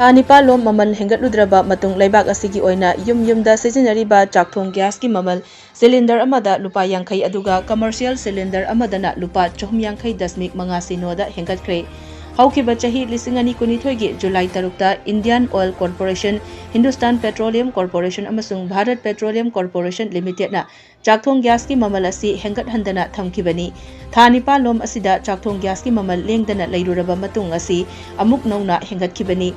निपालोम ममल हेंगटलुद्रबा मतुंग लेबाक असिगी ओइना युम-युमदा सिजिनरिबा चाकथोंग गैस की ममल सिलिंडर अमदा लुपा यांखै अदुगा कमर्शियल सिलिंडर अमदना लुपा 450.5 सिनोदा हेंगटख्रे। हौकिबा चाही 2022 गी जुलाई 3 Indian oil corporation, Hindustan petroleum corporation अमसुंग भारत पेट्रोलियम कॉर्पोरेशन लिमिटेड ना चाकथोंग गैस की ममल असी हेंगटहंदना थमखिबनी। था निपालोम असिदा चाकथोंग गैस की ममल लेंगदना लैरुरबा मतुंग असी अमुक नौना हेंगटखिबनी।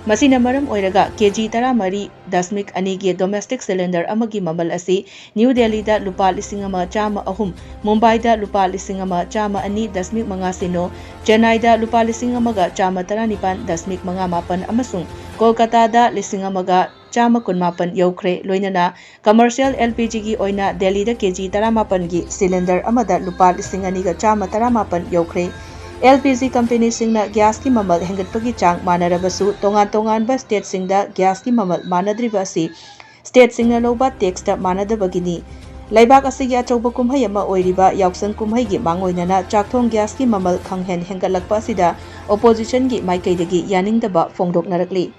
मसीना मरम ओइरगा केजी 13.2 गी डोमेस्टिक सिलिंडर अमगी ममल असी न्यू दिल्ली दा लुपा 1,300 मुंबई दा लुपा 1,102.5 सिनो, चेन्नई दा लुपा 1,19.5 अमसुंग कोलकाता दा 1,118 यौख्रे। लोइनना कमर्शियल एलपीजी की ओइना दिल्ली दा केजी 18 गी सिलिंडर अमदा लुपा 2,218 यौख्रे। एलपीजी कंपनी सिंगना गैस की ममल हेंगटपगी चांग मानरबसु तोंगान स्टेट सिंगदा गैस की ममल मानद्रिबा असि स्टेट सिंगना लौबा टैक्स दा मानदबगिनी। लैबाक असिगी अचौबा कुम्है अमा ओइरिबा याउसन कुम्है गी मांगोइनना चाकथोंग गैस की ममल खंगहेन हेंगटलकपा असिदा ओपोजिशन की माइकैदगी यानिंगदबा फोंदोकनरकली।